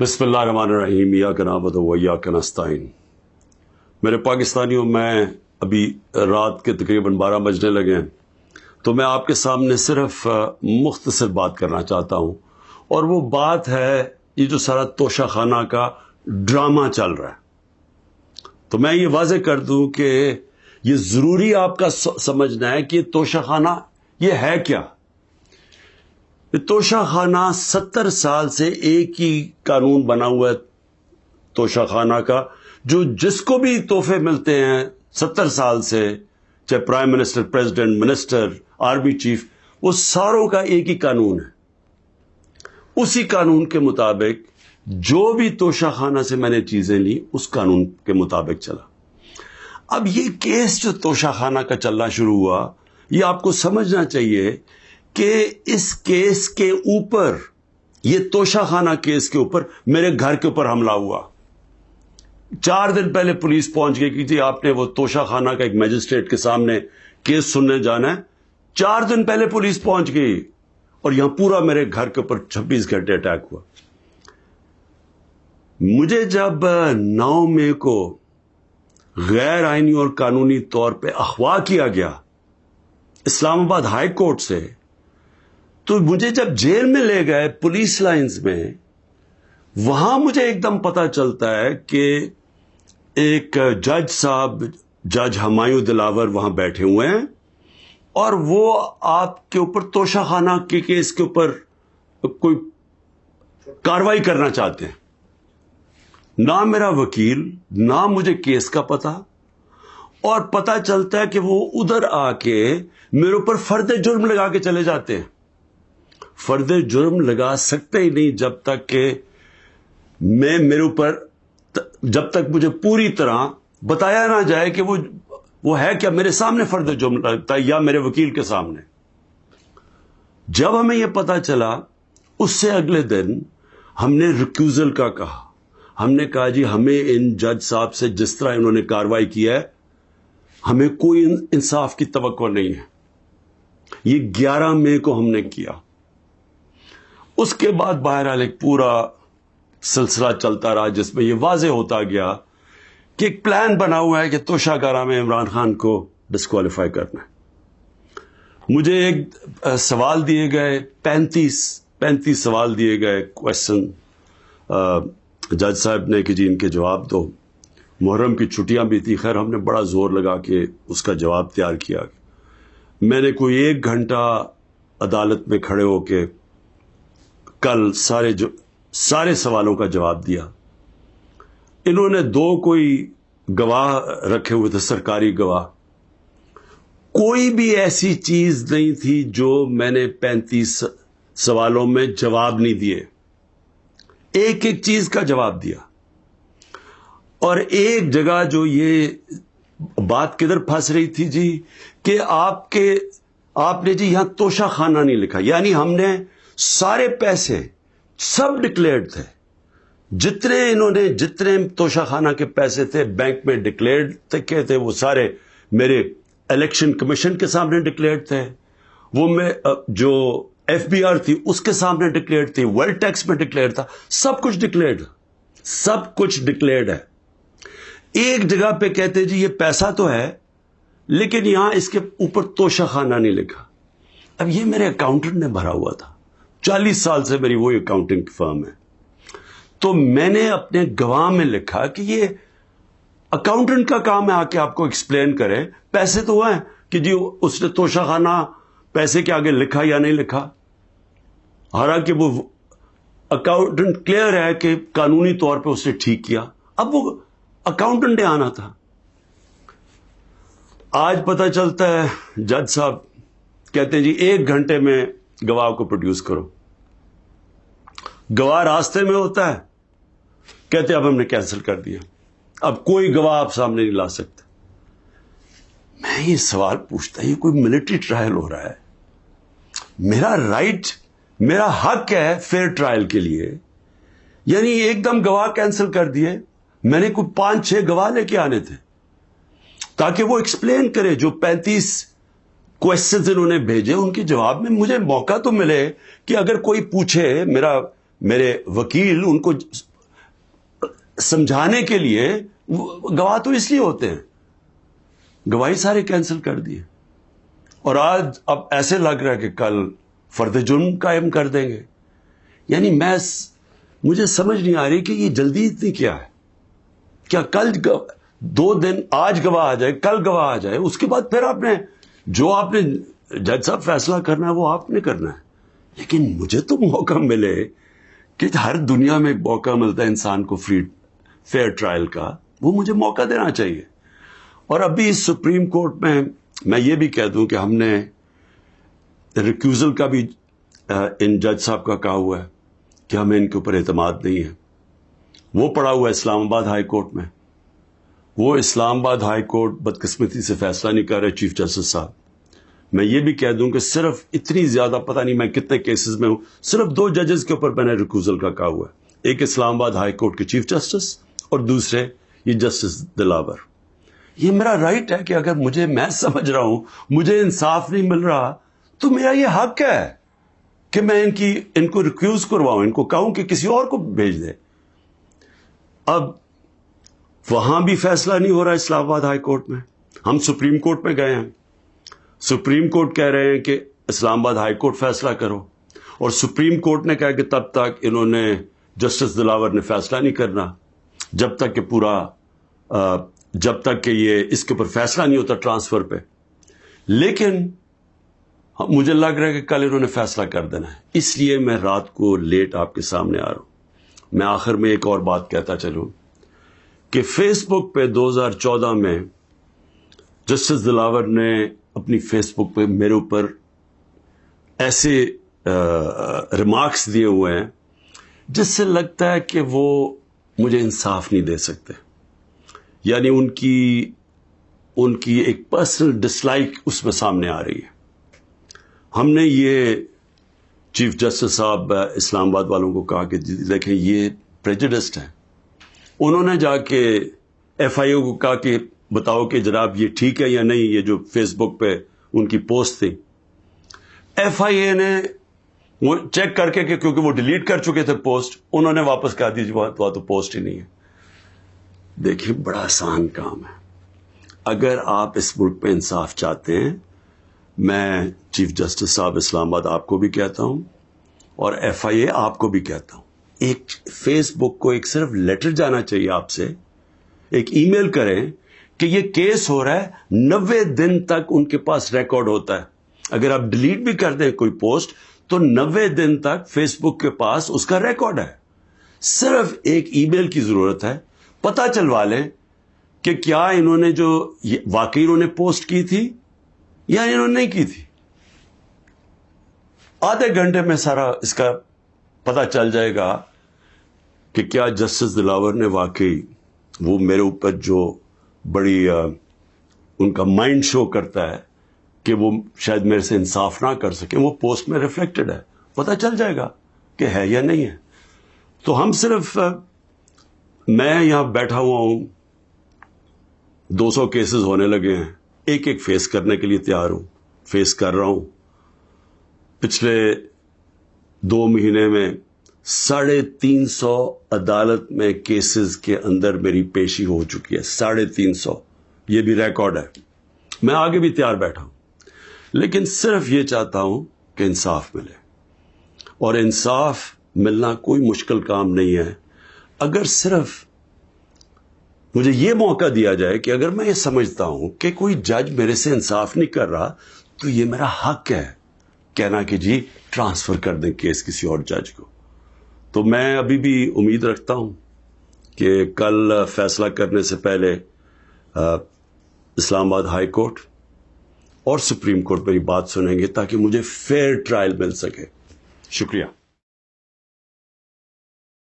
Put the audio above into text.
بسم اللہ الرحمن الرحیم ایاک نعبد و ایاک نستعین۔ میرے پاکستانیوں، میں ابھی رات کے تقریباً 12 بجنے لگے ہیں، تو میں آپ کے سامنے صرف مختصر بات کرنا چاہتا ہوں، اور وہ بات ہے یہ جو سارا توشہ خانہ کا ڈرامہ چل رہا ہے۔ تو میں یہ واضح کر دوں کہ یہ ضروری آپ کا سمجھنا ہے کہ یہ توشہ خانہ یہ ہے کیا۔ یہ توشہ خانہ 70 سال سے ایک ہی قانون بنا ہوا ہے توشہ خانہ کا، جو جس کو بھی تحفے ملتے ہیں 70 سال سے، چاہے prime minister, president, minister, army chief, وہ ساروں کا ایک ہی قانون ہے۔ اسی قانون کے مطابق جو بھی توشہ خانہ سے میں نے چیزیں لی، اس قانون کے مطابق چلا۔ اب یہ کیس جو توشہ خانہ کا چلنا شروع ہوا، یہ آپ کو سمجھنا چاہیے کہ اس کیس کے اوپر، یہ توشہ خانہ کیس کے اوپر میرے گھر کے اوپر حملہ ہوا۔ 4 دن پہلے پولیس پہنچ گئی کہ جی آپ نے وہ توشہ خانہ کا ایک میجسٹریٹ کے سامنے کیس سننے جانا ہے۔ 4 دن پہلے پولیس پہنچ گئی، اور یہاں پورا میرے گھر کے اوپر 26 گھنٹے اٹیک ہوا۔ مجھے جب 9 مئی کو غیر آئینی اور قانونی طور پہ اغوا کیا گیا اسلام آباد ہائی کورٹ سے، تو مجھے جب جیل میں لے گئے پولیس لائنز میں، وہاں مجھے ایک دم پتہ چلتا ہے کہ ایک جج صاحب، جج ہمایوں دلاور وہاں بیٹھے ہوئے ہیں، اور وہ آپ کے اوپر توشہ خانہ کے کیس کے اوپر کوئی کاروائی کرنا چاہتے ہیں۔ نہ میرا وکیل، نہ مجھے کیس کا پتہ، اور پتہ چلتا ہے کہ وہ ادھر آ کے میرے اوپر فرد جرم لگا کے چلے جاتے ہیں۔ فرد جرم لگا سکتے ہی نہیں جب تک کہ میرے اوپر، جب تک مجھے پوری طرح بتایا نہ جائے کہ وہ ہے کیا، میرے سامنے فرد جرم لگتا ہے یا میرے وکیل کے سامنے۔ جب ہمیں یہ پتہ چلا، اس سے اگلے دن ہم نے ریکیوزل کا کہا۔ ہم نے کہا جی ہمیں ان جج صاحب سے جس طرح انہوں نے کاروائی کی ہے، ہمیں کوئی انصاف کی توقع نہیں ہے۔ یہ 11 مئی کو ہم نے کیا۔ اس کے بعد بہرحال ایک پورا سلسلہ چلتا رہا، جس میں یہ واضح ہوتا گیا کہ ایک پلان بنا ہوا ہے کہ توشہ خانہ میں عمران خان کو ڈسکوالیفائی کرنا ہے۔ مجھے ایک سوال دیے گئے، 35 سوال دیے گئے، کوشچن جج صاحب نے کہ جی ان کے جواب دو۔ محرم کی چھٹیاں بھی تھی، خیر ہم نے بڑا زور لگا کے اس کا جواب تیار کیا۔ میں نے کوئی 1 گھنٹہ عدالت میں کھڑے ہو کے کل سارے سوالوں کا جواب دیا۔ انہوں نے 2 کوئی گواہ رکھے ہوئے تھے، سرکاری گواہ۔ کوئی بھی ایسی چیز نہیں تھی جو میں نے 35 سوالوں میں جواب نہیں دیے، ایک ایک چیز کا جواب دیا۔ اور ایک جگہ جو یہ بات کدھر پھنس رہی تھی جی، کہ آپ نے جی یہاں توشہ خانہ نہیں لکھا، یعنی ہم نے سارے پیسے سب ڈکلیئرڈ تھے، جتنے توشہ خانہ کے پیسے تھے بینک میں ڈکلیئرڈ تھے، وہ سارے میرے الیکشن کمیشن کے سامنے ڈکلیئرڈ تھے، وہ میں جو ایف بی آر تھی اس کے سامنے ڈکلیئرڈ تھی، ویلتھ ٹیکس میں ڈکلیئرڈ تھا، سب کچھ ڈکلیئرڈ ہے۔ ایک جگہ پہ کہتے جی یہ پیسہ تو ہے، لیکن یہاں اس کے اوپر توشہ خانہ نہیں لکھا۔ اب یہ میرے اکاؤنٹنٹ نے بھرا ہوا تھا، 40 سال سے میری وہی اکاؤنٹنگ کی فرم ہے۔ تو میں نے اپنے گواہ میں لکھا کہ یہ اکاؤنٹنٹ کا کام ہے آ کے آپ کو ایکسپلین کرے، پیسے تو ہیں کہ جی اس نے توشہ خانہ پیسے کے آگے لکھا یا نہیں لکھا۔ حالانکہ وہ اکاؤنٹنٹ کلیئر ہے کہ قانونی طور پہ اس نے ٹھیک کیا، اب وہ اکاؤنٹنٹ نے آنا تھا۔ آج پتہ چلتا ہے جج صاحب کہتے ہیں جی 1 گھنٹے میں گواہ کو پروڈیوس کرو۔ گواہ راستے میں ہوتا ہے، کہتے اب ہم نے کینسل کر دیا، اب کوئی گواہ آپ سامنے نہیں لا سکتے۔ میں یہ سوال پوچھتا، یہ کوئی ملٹری ٹرائل ہو رہا ہے، میرا رائٹ، میرا حق ہے فیئر ٹرائل کے لیے، یعنی ایک دم گواہ کینسل کر دیے۔ میں نے کوئی 5-6 گواہ لے کے آنے تھے تاکہ وہ ایکسپلین کرے، جو 35 کوشچنز انہوں نے بھیجے ان کے جواب میں مجھے موقع تو ملے کہ اگر کوئی پوچھے، میرے وکیل ان کو سمجھانے کے لیے گواہ تو اس لیے ہوتے ہیں، گواہی سارے کینسل کر دیے، اور آج اب ایسے لگ رہا ہے کہ کل فرد جرم قائم کر دیں گے. یعنی مجھے سمجھ نہیں آ رہی کہ یہ جلدی اتنی کیا ہے. کیا کل 2 دن، آج گواہ آ جائے، کل گواہ آ جائے، اس کے بعد پھر آپ نے جج صاحب فیصلہ کرنا ہے وہ آپ نے کرنا ہے. لیکن مجھے تو موقع ملے کہ ہر دنیا میں موقع ملتا ہے انسان کو فیئر ٹرائل کا، وہ مجھے موقع دینا چاہیے. اور ابھی اس سپریم کورٹ میں یہ بھی کہہ دوں کہ ہم نے ریکیوزل کا بھی ان جج صاحب کا کہا ہوا ہے کہ ہمیں ان کے اوپر اعتماد نہیں ہے. وہ پڑا ہوا ہے اسلام آباد ہائی کورٹ میں. وہ اسلام آباد ہائی کورٹ بدقسمتی سے فیصلہ نہیں کر رہے چیف جسٹس صاحب. میں یہ بھی کہہ دوں کہ صرف اتنی زیادہ پتہ نہیں میں کتنے کیسز میں ہوں، صرف 2 ججز کے اوپر میں نے ریکیوزل کا کہا ہوا ہے. ایک اسلام آباد ہائی کورٹ کے چیف جسٹس اور دوسرے یہ جسٹس دلاور. یہ میرا رائٹ ہے کہ اگر میں سمجھ رہا ہوں مجھے انصاف نہیں مل رہا تو میرا یہ حق ہے کہ میں ان کو ریکیوز کرواؤں، ان کو کہوں کہ کسی اور کو بھیج دے. اب وہاں بھی فیصلہ نہیں ہو رہا اسلام آباد ہائی کورٹ میں. ہم سپریم کورٹ میں گئے ہیں، سپریم کورٹ کہہ رہے ہیں کہ اسلام آباد ہائی کورٹ فیصلہ کرو، اور سپریم کورٹ نے کہا کہ تب تک انہوں نے جسٹس دلاور نے فیصلہ نہیں کرنا جب تک کہ یہ اس کے اوپر فیصلہ نہیں ہوتا ٹرانسفر پہ. لیکن مجھے لگ رہا ہے کہ کل انہوں نے فیصلہ کر دینا ہے، اس لیے میں رات کو لیٹ آپ کے سامنے آ رہا ہوں. میں آخر میں ایک اور بات کہتا چلوں کہ فیس بک پہ 2014 میں جسٹس دلاور نے اپنی فیس بک پہ میرے اوپر ایسے ریمارکس دیے ہوئے ہیں جس سے لگتا ہے کہ وہ مجھے انصاف نہیں دے سکتے. یعنی ان کی ایک پرسنل ڈسلائک اس میں سامنے آ رہی ہے. ہم نے یہ چیف جسٹس صاحب اسلام آباد والوں کو کہا کہ دیکھیں یہ پریجوڈسڈ ہے. انہوں نے جا کے ایف آئی اے کو کہا کہ بتاؤ کہ جناب یہ ٹھیک ہے یا نہیں، یہ جو فیس بک پہ ان کی پوسٹ تھی. ایف آئی اے نے وہ چیک کر کے کیونکہ وہ ڈیلیٹ کر چکے تھے پوسٹ، انہوں نے واپس کہا دی وہاں تو پوسٹ ہی نہیں ہے. دیکھیں بڑا آسان کام ہے. اگر آپ اس ملک پہ انصاف چاہتے ہیں، میں چیف جسٹس صاحب اسلام آباد آپ کو بھی کہتا ہوں اور ایف آئی اے آپ کو بھی کہتا ہوں، ایک فیس بک کو ایک صرف لیٹر جانا چاہیے آپ سے، ایک ای میل کریں کہ یہ کیس ہو رہا ہے. 90 دن تک ان کے پاس ریکارڈ ہوتا ہے. اگر آپ ڈیلیٹ بھی کر دیں کوئی پوسٹ تو 90 دن تک فیس بک کے پاس اس کا ریکارڈ ہے. صرف ایک ای میل کی ضرورت ہے، پتہ چلوا لیں کہ کیا انہوں نے جو واقعی انہوں نے پوسٹ کی تھی یا انہوں نے نہیں کی تھی. آدھے گھنٹے میں سارا اس کا پتہ چل جائے گا کہ کیا جسٹس دلاور نے واقعی وہ میرے اوپر جو بڑی ان کا مائنڈ شو کرتا ہے کہ وہ شاید میرے سے انصاف نہ کر سکے، وہ پوسٹ میں ریفلیکٹڈ ہے. پتہ چل جائے گا کہ ہے یا نہیں ہے. تو ہم صرف میں یہاں بیٹھا ہوا ہوں، 200 کیسز ہونے لگے ہیں، ایک ایک فیس کرنے کے لیے تیار ہوں، فیس کر رہا ہوں. پچھلے 2 مہینے میں 350 عدالت میں کیسز کے اندر میری پیشی ہو چکی ہے. 350، یہ بھی ریکارڈ ہے. میں آگے بھی تیار بیٹھا ہوں، لیکن صرف یہ چاہتا ہوں کہ انصاف ملے. اور انصاف ملنا کوئی مشکل کام نہیں ہے. اگر صرف مجھے یہ موقع دیا جائے کہ اگر میں یہ سمجھتا ہوں کہ کوئی جج میرے سے انصاف نہیں کر رہا تو یہ میرا حق ہے کہنا کہ جی ٹرانسفر کر دیں کیس کسی اور جج کو. تو میں ابھی بھی امید رکھتا ہوں کہ کل فیصلہ کرنے سے پہلے اسلام آباد ہائی کورٹ اور سپریم کورٹ میری بات سنیں گے تاکہ مجھے فیئر ٹرائل مل سکے. شکریہ.